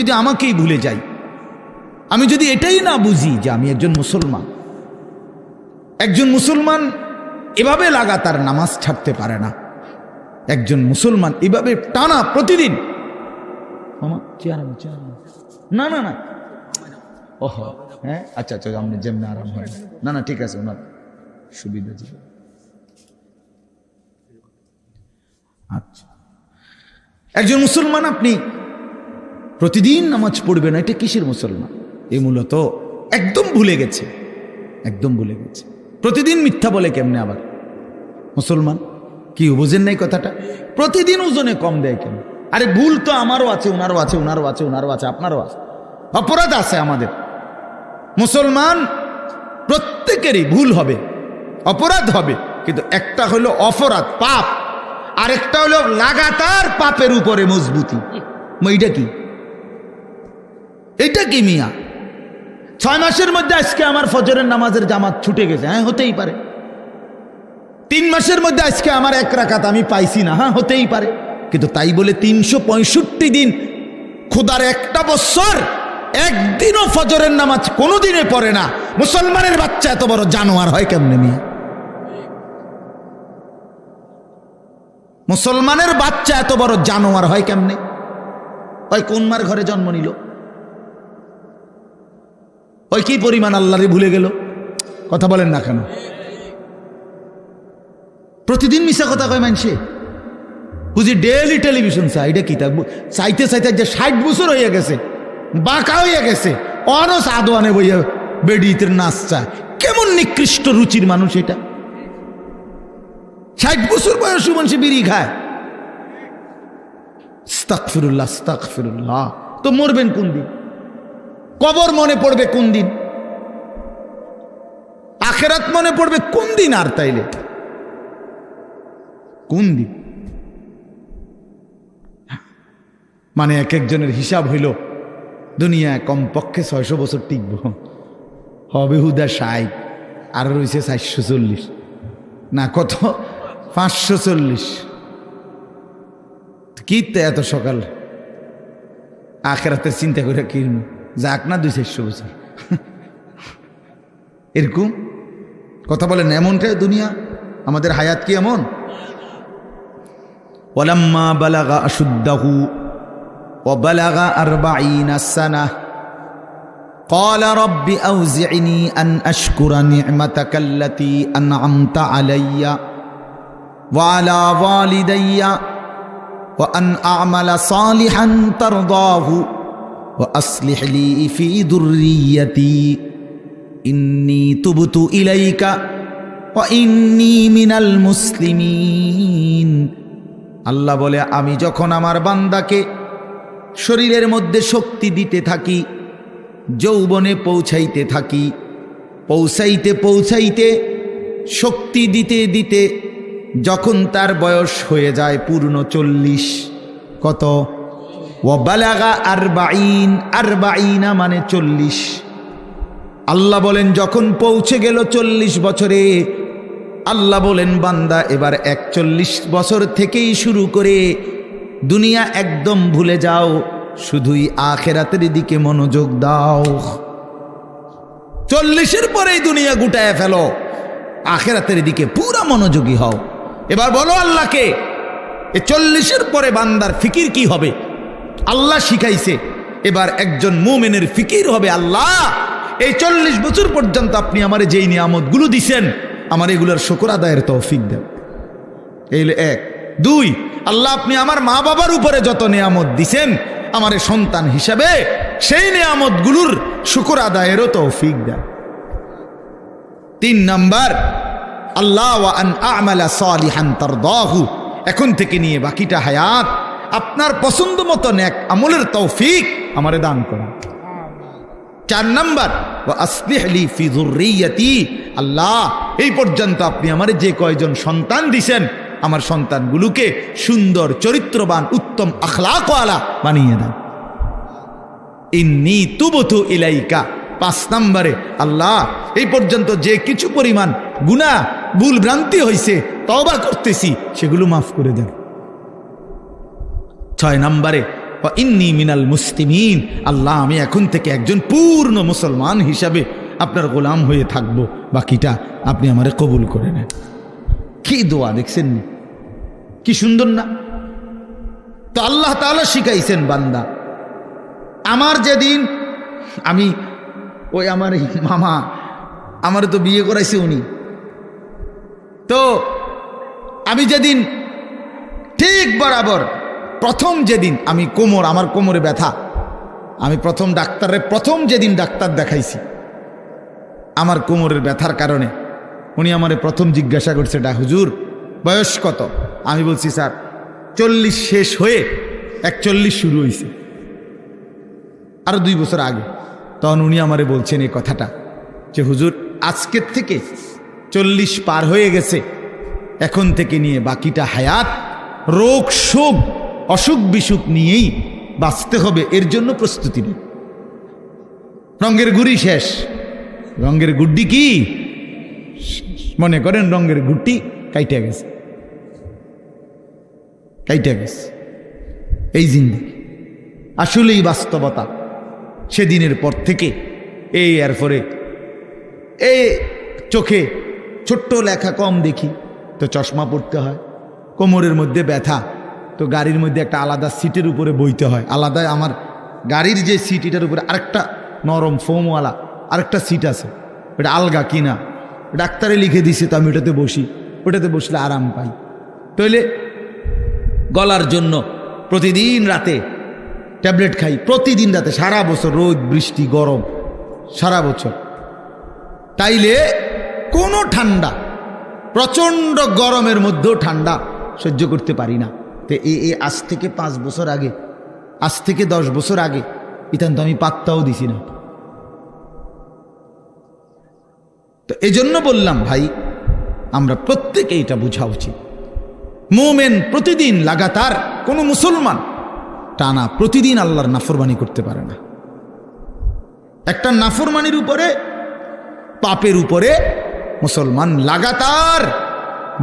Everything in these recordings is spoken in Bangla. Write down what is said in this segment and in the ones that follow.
যদি আমাকেই ভুলে যাই, আমি যদি এটাই না বুঝি যে আমি একজন মুসলমান, একজন মুসলমান এভাবে লাগাতার নামাজ ছাড়তে পারে না। একজন মুসলমান এভাবে টানা প্রতিদিন, না না না, ওহ হ্যাঁ আচ্ছা আচ্ছা, আপনি যেমনি আরাম হয়, না না ঠিক আছে, ওনার সুবিধা ছিল। আচ্ছা, একজন মুসলমান আপনি প্রতিদিন নামাজ পড়বেন, এটা কিসের মুসলমান? এ মূলত একদম ভুলে গেছে, একদম ভুলে গেছে। প্রতিদিন মিথ্যা বলে কেমনে আবার মুসলমান? কি বুঝেন নাই কথাটা? প্রতিদিন ওজনে কম দেয় কেন? আরে ভুল তো আমারও আছে, ওনারও আছে, ওনারও আছে, ওনারও আছে, আপনারও আছে, অপরাধ আছে আমাদের। মুসলমান প্রত্যেকেরই ভুল হবে, অপরাধ হবে, কিন্তু একটা হলো অপরাধ পাপ, আরেকটা হলো লাগাতার পাপের উপরে মজবুতি। এইটা কি? এটা কি মিয়া? 6 মাসের মধ্যে আজকে আমার ফজরের নামাজের জামাত ছুটে গেছে, হ্যাঁ হতেই পারে। 3 মাসের মধ্যে আজকে আমার 1 রাকাত আমি পাইছি না, হ্যাঁ হতেই পারে। কিন্তু তাই বলে 365 দিন, খোদার একটা বছর একদিনও ফজরের নামাজ কোনোদিনে পড়ে না মুসলমানের বাচ্চা এত বড় জানোয়ার হয় কেমনে মিয়া? মুসলমানের বাচ্চা এত বড় জানোয়ার হয় কেমনে? ওই কোন মার ঘরে জন্ম নিল? ওই কি পরিমাণ আল্লাহরে ভুলে গেল? কথা বলেন না কেন? প্রতিদিন মিশা কথা কয় মানুষে, বুঝি ডেইলি টেলিভিশন চাই। এটা কি থাকবো চাইতে চাইতে যে 60 বছর হয়ে গেছে, বাঁকা হয়ে গেছে, অনস আদোয়ানে বইয়া বেডিতের নাচ চায়। কেমন নিকৃষ্ট রুচির মানুষ এটা! 60 বছর বয়স মানুষ বিড়ি খায়। আস্তাগফিরুল্লাহ, আস্তাগফিরুল্লাহ। তো মরবেন কোন দিন? কবর মনে পড়বে কোন দিন? আখেরাত মনে পড়বে কোন দিন? আর তাইলে কোন দিন? মানে এক একজনের হিসাব হইল দুনিয়ায় কমপক্ষে 600 বছর টিকব, হবে হুদা 60, আর রয়েছে 440 না কত 540। কি এত সকাল আখেরাতের চিন্তা করে কি যাক না 200-400 বছর এরকম কথা বলেন। এমনটাই দুনিয়া, আমাদের হায়াত কি এমন? ওয়ালাম্মা বালাগা আশুদ্দাহু ওয়া বালাগা 40 সানাহ قال رب أوزعني أن أشكر نعمتك التي أنعمت علي وعلى والدي وأن أعمل صالحا ترضاه وأصلح لي في ذريتي إني تبت إليك وإني من المسلمين। আল্লাহ বলে, আমি যখন আমার বান্দাকে শরীরের মধ্যে শক্তি দিতে থাকি, যৌবনে পৌঁছাইতে থাকি, পৌঁছাইতে পৌঁছাইতে শক্তি দিতে দিতে যখন তার বয়স হয়ে যায় পূর্ণ 40, কত? ওয়া বালাগা 40, 40 মানে 40। আল্লাহ বলেন যখন পৌঁছে গেল 40 বছরে, আল্লাহ বলেন বান্দা এবার 41 বছর থেকেই শুরু করে দুনিয়া একদম ভুলে যাও, শুধুই আখেরাতের দিকে মনোযোগ দাও। 40-এর পরেই দুনিয়া গুটায় ফেলো, আখেরাতের দিকে পুরা মনোযোগী হও। এবার বলো আল্লাহকে, এই 40-এর পরে বান্দার ফিকির কি হবে? আল্লাহ শিখাইছে, এবার একজন মুমিনের ফিকির হবে, আল্লাহ এই 40 বছর পর্যন্ত আপনি আমারে যেই নিয়ামতগুলো দিছেন, আমার এগুলোর শুকর আদায়ের তৌফিক দেন। এই 1। 2, আল্লাহ আপনি আমার মা বাবার উপরে যত নিয়ামত দিছেন, আমার সন্তান হিসাবে সেই নিয়ামতগুলোর শুকর আদায়েরও তৌফিক দেন। 3 নাম্বার, আল্লাহ ওয়া আন আ'মালা সালিহান তারদাহু, এখন থেকে নিয়ে বাকিটা হায়াত আপনার পছন্দ মতো নেক আমলের তৌফিক আমারে দান করেন। 4 নাম্বার, ওয়া আসলিহ লি ফি যুররিয়াতি, আল্লাহ এই পর্যন্ত আপনি আমারে যে কয়জন সন্তান দিছেন, আমার সন্তানগুলোকে সুন্দর চরিত্রবান উত্তম আখলাকওয়ালা বানিয়ে দাও। ইন্নী তুবতু ইলাইকা। 5 নম্বরে, আল্লাহ এই পর্যন্ত যে কিছু পরিমাণ গুনাহ ভুল ভ্রান্তি হয়েছে, তওবা করতেছি, সেগুলো মাফ করে দেন। 6 নম্বরে, ওয়া ইন্নী মিনাল মুসলিমিন, আল্লাহ আমি এখন থেকে একজন পূর্ণ মুসলমান হিসাবে আপনার গোলাম হয়ে থাকব, বাকিটা আপনি আমারে কবুল করে নেন। কি দোয়া দেখছেন, কি সুন্দর না? তো আল্লাহ তাআলা শিখাইছেন বান্দা, আমার যেদিন আমি ওই আমার মামা আমার তো বিয়ে করাইছে উনি, তো আমি যেদিন ঠিক বরাবর প্রথম যেদিন আমি আমার কোমরে ব্যথা, আমি প্রথম যেদিন ডাক্তার দেখাইছি আমার কোমরের ব্যথার কারণে, উনি আমারে প্রথম জিজ্ঞাসা করছে, হুজুর বয়স কত? আমি বলছি স্যার 40 শেষ হয়ে 41 শুরু হয়েছে, আরো 2 বছর আগে। তখন উনি আমারে বলছেন এই কথাটা যে হুজুর আজকের থেকে 40 পার হয়ে গেছে, এখন থেকে নিয়ে বাকিটা হায়াত রোগ শোক অসুখ বিসুখ নিয়েই বাঁচতে হবে, এর জন্য প্রস্তুতি নেই। রঙের গুড়ি শেষ, রঙের গুড্ডি কি মনে করেন, রঙের গুড্ডি কাইটে গেছে, এই জিন্দেগি আসলেই বাস্তবতা। সেদিনের পর থেকে এরপরে এই চোখে ছোট্ট লেখা কম দেখি, তো চশমা পড়তে হয়। কোমরের মধ্যে ব্যথা, তো গাড়ির মধ্যে একটা আলাদা সিটের উপরে বইতে হয়, আলাদা আমার গাড়ির যে সিট এটার উপরে আরেকটা নরম ফোমওয়ালা আরেকটা সিট আছে, এটা আলগা কিনা, ডাক্তারে লিখে দিছে, তো আমি ওটাতে বসি, ওটাতে বসলে আরাম পাই। তাইলে গলার জন্য প্রতিদিন রাতে ট্যাবলেট খাই, প্রতিদিন রাতে, সারা বছর রোদ বৃষ্টি গরম সারা বছর। তাইলে কোনো ঠান্ডা, প্রচণ্ড গরমের মধ্যেও ঠান্ডা সহ্য করতে পারি না। তো আজ থেকে 5 বছর আগে, আজ থেকে 10 বছর আগে ইতান তো আমি পাত্তাও দিছি না। তো এজন্য বললাম ভাই, আমরা প্রত্যেকে এটা বোঝা উচিত, মুমিন প্রতিদিন লাগাতার, কোনো মুসলমান টানা প্রতিদিন আল্লাহর নাফরমানি করতে পারে না। একটা নাফরমানির উপরে, পাপের উপরে মুসলমান লাগাতার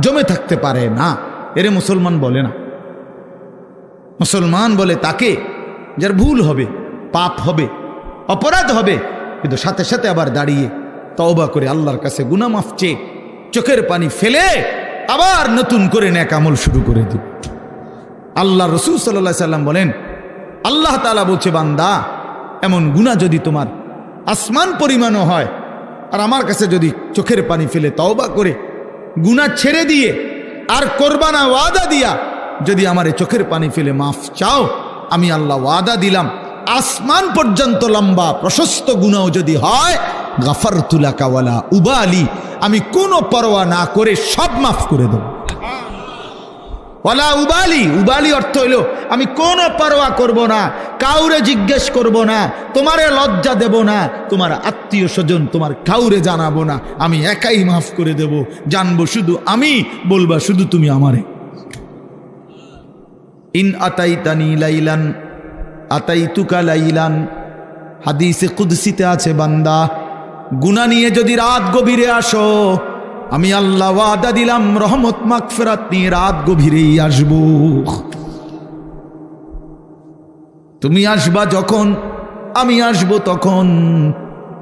জমে থাকতে পারে না, এরে মুসলমান বলে না। মুসলমান বলে তাকে যার ভুল হবে, পাপ হবে, অপরাধ হবে, কিন্তু সাথে সাথে আবার দাঁড়িয়ে তওবা করে আল্লাহর কাছে গুনাহ মাফ চেয়ে চোখের পানি ফেলে আবার নতুন করে নেক আমল শুরু করে দিবে। আল্লাহ রাসূল সাল্লাল্লাহু আলাইহি সাল্লাম বলেন, আল্লাহ তাআলা বলছে, বান্দা এমন গুনাহ যদি তোমার আসমান পরিমাণও হয়, আর আমার কাছে যদি চোখের পানি ফেলে তওবা করে গুনাহ ছেড়ে দিয়ে আর কোরবানা ওয়াদা দিয়া যদি আমারে চোখের পানি ফেলে মাফ চাও, আমি আল্লাহ ওয়াদা দিলাম আসমান পর্যন্ত লম্বা প্রশস্ত গুনাহ যদি হয়, গাফারতু লাকা ওয়ালা উবালি, আমি কোনো পরোয়া না করে সব মাফ করে দেব। ওয়ালা উবালি, উবালি অর্থ হইল আমি কোনো পরোয়া করব না, কাউরে জিজ্ঞেস করব না, তোমারে লজ্জা দেব না, তোমার আত্মীয় স্বজন তোমার কাউরে জানাবো না, আমি একাই মাফ করে দেব, জানবো শুধু আমি, বলবা শুধু তুমি আমারে। ইন আতাইতানি লাইলান আতাইতুকা লাইলান, হাদিসে কুদসিতে আছে, বান্দা গুনাহ নিয়ে যদি রাত গভীরে আসো, আমি আল্লাহ ওয়াদা দিলাম রহমত মাগফিরাত নিয়ে রাত গভীরেই আসব। তুমি আসবা যখন, আমি আসব তখন,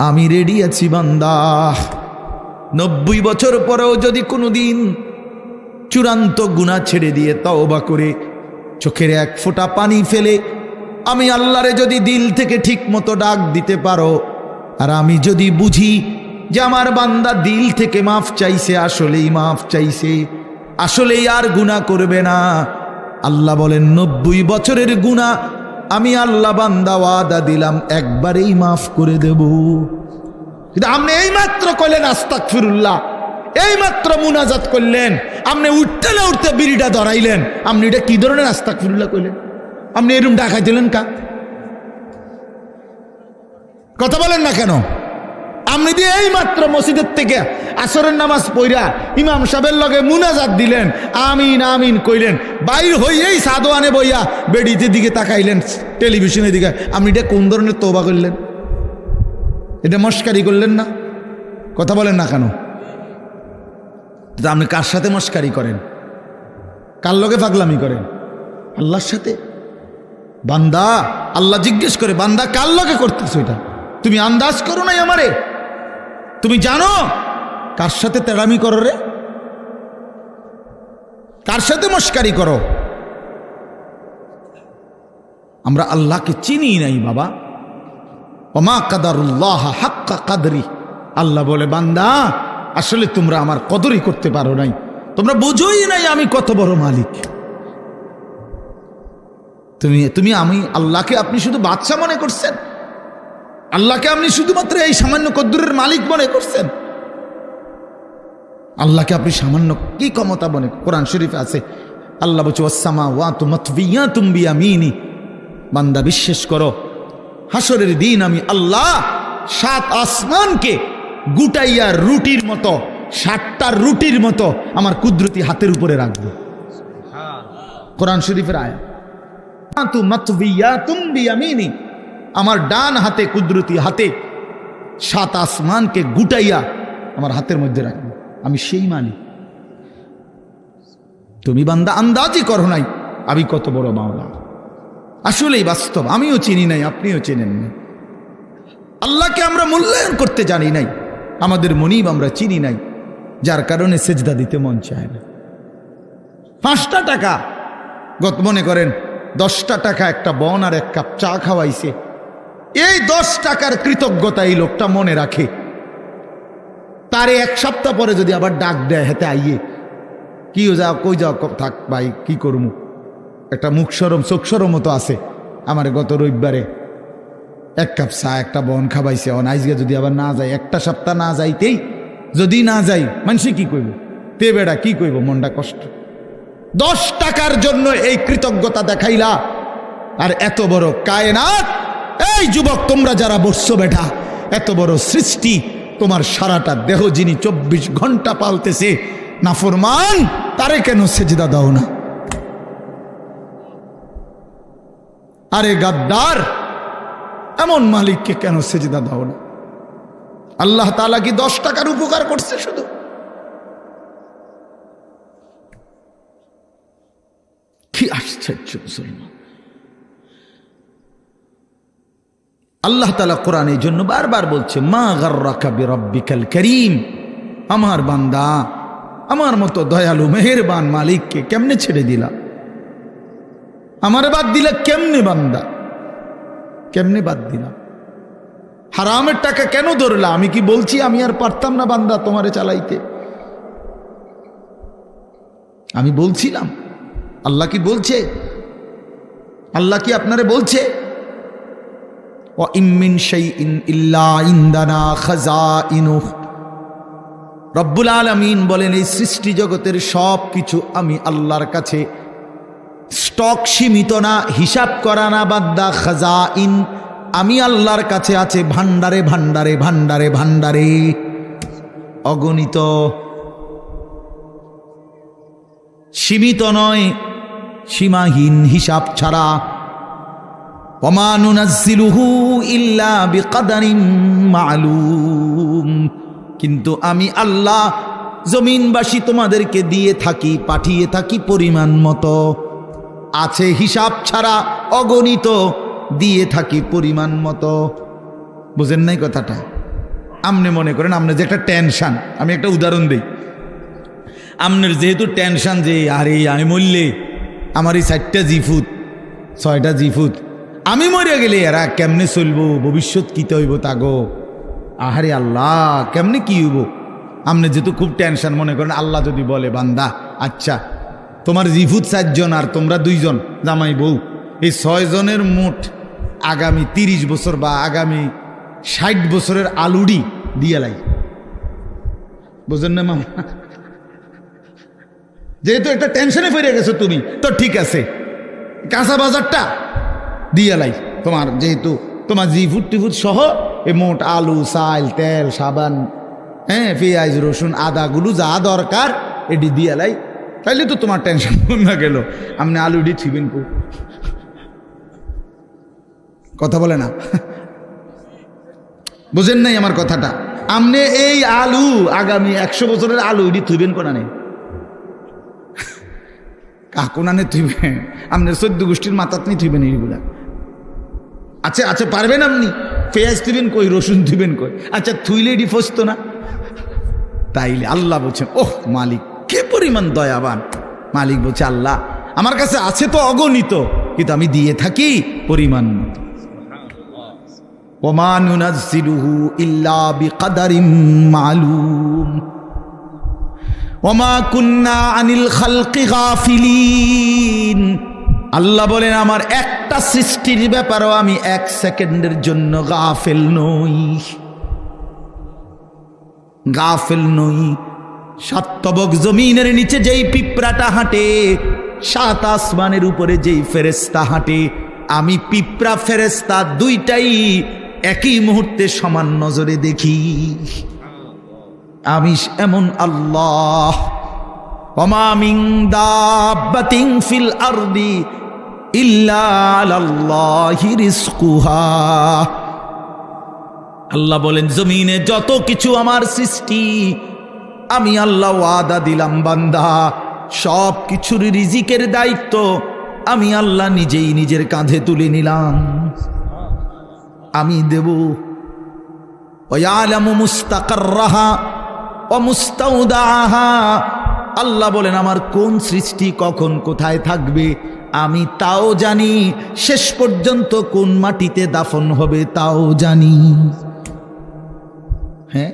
আমি রেডি আছি বান্দা। 90 বছর পরেও যদি কোনোদিন চূড়ান্ত গুনাহ ছেড়ে দিয়ে তওবা করে চোখের এক ফোঁটা পানি ফেলে আমি আল্লাহরে যদি দিল থেকে ঠিক মতো ডাক দিতে পারো, আর আমি যদি বুঝি যে আমার বান্দা দিল থেকে মাফ চাইছে, আসলেই মাফ চাইছে, আসলেই আর গুনাহ করবে না, আল্লাহ বলেন 90 বছরের গুনাহ আমি আল্লাহ বান্দা ওয়াদা দিলাম একবারেই মাফ করে দেব। কিন্তু আপনি এই মাত্র কইলেন আস্তাগফিরুল্লাহ, এই মাত্র মুনাজাত করলেন, আপনি উঠতে না উঠতে বিড়িটা ধরাইলেন, আপনি এটা কি ধরনের আস্তাগফিরুল্লাহ কইলেন? আপনি এরকম ডাকাই দিলেন কা? কথা বলেন না কেন? আপনি দিয়ে এই মাত্র মসজিদের থেকে আসরের নামাজ পড়া ইমাম সাহেবের লগে মুনাজাত দিলেন, আমিন আমিন কইলেন, বাইর হইয়েই সাদওয়ানে বইয়া বেডিতে দিকে তাকাইলেন, টেলিভিশনের দিকে, আপনি এটা কোন ধরনের তওবা করলেন? এটা মস্কারি করলেন না? কথা বলেন না কেন? আপনি কার সাথে মস্কারি করেন? কার লগে পাগলামি করেন? আল্লাহর সাথে। বান্দা আল্লাহ জিজ্ঞেস করে, বান্দা কার লগে করতেছো এটা? তুমি আন্দাজ করো নাই আমারে? তুমি জানো কার সাথে তেড়ামি করো রে? কার সাথে মস্কারি করো? আমরা আল্লাহকে চিনি নাই বাবা। ওমা কাদারুল্লাহ হাক্কা কাদরি। আল্লাহ বলে, বান্দা আসলে তোমরা আমার কদরই করতে পারো নাই, তোমরা বুঝোই নাই আমি কত বড় মালিক। তুমি আমি আল্লাহকে আপনি শুধু বাদশা মনে করছেন, আল্লাহকে আপনি শুধুমাত্র এই সামান্য কদ্দুরের মালিক মনে করছেন। আল্লাহকে আপনি সামান্য কি ক্ষমতা মনে? কোরআন শরীফে আছে আল্লাহ বলছে, ওয়াসসামাওয়াতু মাতবিয়াতুম বিয়ামিনি। বান্দা বিশ্বাস করো, হাসরের দিন আমি আল্লাহ 7 আসমানকে গুটাইয়া রুটির মতো, 7টা রুটির মতো আমার কুদরতি হাতের উপরে রাখবো। কোরআন শরীফের আয়াত। আমার ডান হাতে, কুদরতি হাতে 7 আসমানকে গুটাইয়া আমার হাতের মধ্যে রাখবো। আমি সেই মানি। তুমি বান্দা আন্দাজই করো নাই আমি কত বড় মাওলা। আসলেই বাস্তব, আমিও চিনি নাই, আপনিও চেনেন না। আল্লাহকে আমরা মূল্যায়ন করতে জানি নাই, আমাদের মনিব আমরা চিনি নাই, যার কারণে সেজদা দিতে মন চায় না। 5টা টাকা, মনে করেন 10টা টাকা একটা বন আর 1 কাপ চা খাওয়াইছে, এই 10 টাকার কৃতজ্ঞতা এই লোকটা মনে রাখে। তারে 1 সপ্তাহ পরে যদি আবার ডাক দেয়, হেতে আইয়ে কি যাও, কই যাও, থাক ভাই কি করবো, একটা মুখ সরম চোখ সরম মতো আছে। আমার গত রবিবারে 1 কাপ চা একটা বন খাওয়াইছে, আজকে যদি আবার না যায়, 1টা সপ্তাহ না যাইতেই যদি না যাই, মানুষে কি কইব? তে বেড়া কি কইব? মনটা কষ্ট। 10 টাকার জন্য এই কৃতজ্ঞতা দেখাইলা, আর এত বড় কায়নাত। এই যুবক, তোমরা যারা বসছো বেটা, এত বড় সৃষ্টি, তোমার সারাটা দেহ যিনি 24 ঘন্টা পালতেছে, নাফরমান তারে কেন সেজদা দাও না? আরে গাদ্দার, এমন মালিককে কেন সেজদা দাও না? আল্লাহ তাআলা কি 10 টাকার উপকার করছে শুধু? কি আশ্চর্য মুসলমান! আল্লাহ তাআলা কোরআনে এই জন্য বারবার বলছে, মা গাররাকা বিরাব্বিকাল কারীম। আমার বান্দা, আমার মতো দয়ালু মেহেরবান মালিককে কেমনে ছেড়ে দিলা? আমারে বাদ দিলা কেমনে বান্দা? কেমনে বাদ দিলা? হারামের টাকা কেন ধরলা? আমি কি বলছি আমি আর পারতাম না বান্দা তোমারে চালাইতে? আমি বলছিলাম? আল্লাহ কি বলছে? আল্লাহ কি আপনারে বলছে? ওয়া ইম মিন শাইইন ইল্লা ইনদানা খাযাইনুহু। রব্বুল আলামিন বলেন, এই সৃষ্টি জগতের সব কিছু আমি আল্লাহর কাছে স্টক সীমিত না, হিসাব করা না বান্দা। খাযাইন আমি আল্লাহর কাছে আছে ভান্ডারে ভান্ডারে ভান্ডারে ভান্ডারে, অগণিত, সীমিত নয়, সীমাহীন, হিসাব ছাড়া। ওমা নুনাজ্জিলুহু ইল্লা বিকদারিন মালুম। কিন্তু আমি আল্লাহ জমিনবাসী তোমাদেরকে দিয়ে থাকি, পাঠিয়ে থাকি পরিমাণ মতো, আছে হিসাব ছাড়া, অগণিত, দিয়ে থাকি পরিমাণ মতো। বুঝেন নাই কথাটা? আপনি মনে করেন আপনার যে একটা টেনশন, আমি একটা উদাহরণ দিই। আপনার যেহেতু টেনশন যে আরে আমি মরলে আমার এই 4টা জিফুত 6টা জিফুত, আমি মরে গেলে এরা কেমনে চলবো, ভবিষ্যৎ কিতে হইব তাগো, আহারে আল্লাহ কেমনে কি হইব। আপনি যেহেতু খুব টেনশন, মনে করেন আল্লাহ যদি বলে, বান্দা আচ্ছা তোমার জিফুত 4 জন আর তোমরা 2 জন জামাই বউ, এই 6 জনের মোট আগামী 30 বছর বা আগামী 60 বছরের আলুডি দিয়ে লাই। বুঝেন না মামা? যেহেতু একটা টেনশনে ফিরে গেছো তুমি, তো ঠিক আছে, কাঁচা বাজারটা দিয়ে লাই তোমার, যেহেতু তোমার জিফুট টিফুট সহ এই মোট আলু, চাল, তেল, সাবান, হ্যাঁ, পেঁয়াজ, রসুন, আদাগুলো যা দরকার এটি দিয়ে লাই, তাইলে তো তোমার টেনশন না গেল। আপনি আলুডি ছিবেন কো? কথা বলে না, বুঝেন নাই আমার কথাটা? আপনি এই আলু আগামী 100 বছরের আলু এটি থুইবেন কোনা নেই, কাকুনানে থুইবেন, আপনার 14 গোষ্ঠীর মাথাত নিয়ে থুইবেন এইগুলা। আচ্ছা আচ্ছা পারবেন আপনি? পেঁয়াজ দিবেন কই, রসুন দিবেন কই? আচ্ছা থুইলে এটি ফসতো না? তাইলে আল্লাহ বলছেন, ওহ মালিক কে পরিমাণ দয়াবান। মালিক বলছে, আল্লাহ আমার কাছে আছে তো অগণিত, কিন্তু আমি দিয়ে থাকি পরিমাণ মতো। ওমা নুনাজ্জিলুহু ইল্লা বিকদারিম মালুম ওমা কুন্না আনিল খালকি গাফিলিন। আল্লাহ বলেন, আমার একটা সৃষ্টির ব্যাপারেও আমি 1 সেকেন্ডের জন্য গাফেল নই, গাফেল নই। 7 তবক জমিনের নিচে যেই পিঁপড়াটা হাঁটে, 7 আসমানের উপরে যেই ফেরেশতা হাঁটে, আমি পিঁপড়া ফেরেশতা দুইটাই একই মুহূর্তে সমান নজরে দেখি। আমি এমন আল্লাহ। ওমা মিন দাব্বাতিন ফিল আরদি ইল্লা আলাল্লাহি রিজকুহা। আল্লাহ বলেন, জমিনে যত কিছু আমার সৃষ্টি, আমি আল্লাহ ওয়াদা দিলাম বান্দা, সব কিছুর রিজিকের দায়িত্ব আমি আল্লাহ নিজেই নিজের কাঁধে তুলে নিলাম, আমি দেব। ওয়ালামু মুস্তাকাররাহা ওয়া মুস্তাউদাহা। আল্লাহ বলেন, আমার কোন সৃষ্টি কখন কোথায় থাকবে আমি তাও জানি, শেষ পর্যন্ত কোন মাটিতে দাফন হবে তাও জানি। হ্যাঁ,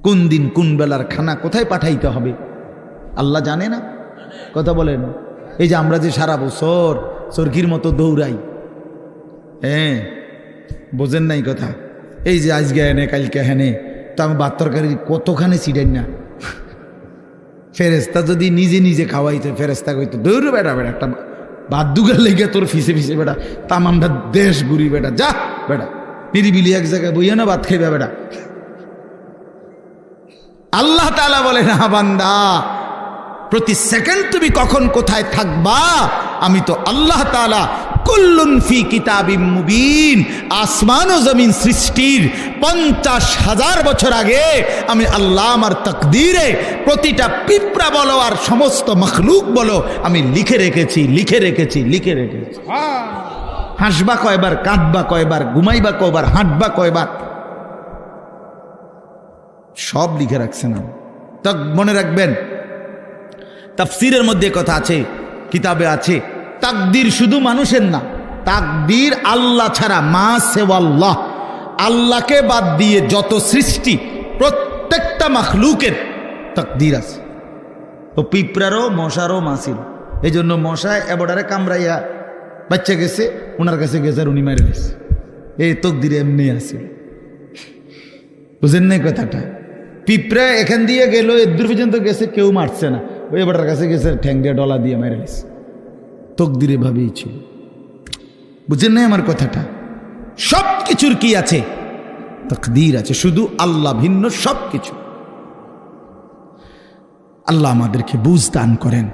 কোন দিন কোন বেলার খানা কোথায় পাঠাইতে হবে আল্লাহ জানে না? কথা বলেন। এই যে আমরা যে সারা বছর চরকির মতো দৌড়াই, হ্যাঁ বোঝেন নাই কথা। এই যে আজকে হেনে কালকে হেনে, তো আমি ভাত তরকারি কতখানি ছিড়েন না। ফেরেস্তা যদি নিজে নিজে খাওয়াইতে, ফেরেস্তা কইতো, দৌড় বেটা বেটা একটা ভাত দুগার লেগে তোর ফিসে ফিসে বেটা, তামামটা দেশ ঘুরি বেটা, যা বেটা নিরিবিলি এক জায়গায় বইয়া না ভাত খাইবা বেটা। আল্লাহ তাআলা বলে, না বান্দা, প্রতি সেকেন্ড তুমি কখন কোথায় থাকবা আমি তো আল্লাহ তাআলা কুল্লুন ফি কিতাবিম মুবিন। আসমান ও জমিন সৃষ্টির 50,000 বছর আগে আমি আল্লাহ আমার তাকদীরে প্রতিটা পিঁপড়া বলো আর সমস্ত মখলুক বলো আমি লিখে রেখেছি, লিখে রেখেছি, লিখে রেখেছি। হাসবা কয়বার, কাঁদবা কয়বার, ঘুমাইবা কয়বার, হাঁটবা কয়বার, সব লিখে রাখছে না। তা মনে রাখবেন, তাফসীরের মধ্যে কথা আছে, কিতাবে আছে, তাকদীর শুধু মানুষের না, তাকদীর আল্লাহ ছাড়া, মা সেওয়াল্লাহ, আল্লাহকে বাদ দিয়ে যত সৃষ্টি প্রত্যেকটা মাখলুকের তাকদীর আছে। ও পিঁপড়ারও মশারও মাসির। এই জন্য মশায় এবডারে কামড়াইয়া বাচ্চা গেছে, ওনার কাছে গেছে আর উনি মেরে গেছে। এই তাকদীরে এমনি আছে, বুঝেন নাই কথাটা? পিঁপড়া এখান দিয়ে গেল, এদূর পর্যন্ত গেছে, কেউ মারছে না, ওই এবারের কাছে গেছে ঠ্যাং দিয়ে ডলা দিয়ে মেরে গেছে। তকদিরে ভাবেই ছিল, বুঝেন নাই আমার কথাটা? সব কিছুর কি আছে? তাকদীর আছে, শুধু আল্লাহ ভিন্ন সব কিছু। আল্লাহ আমাদেরকে বুঝ দান করেন।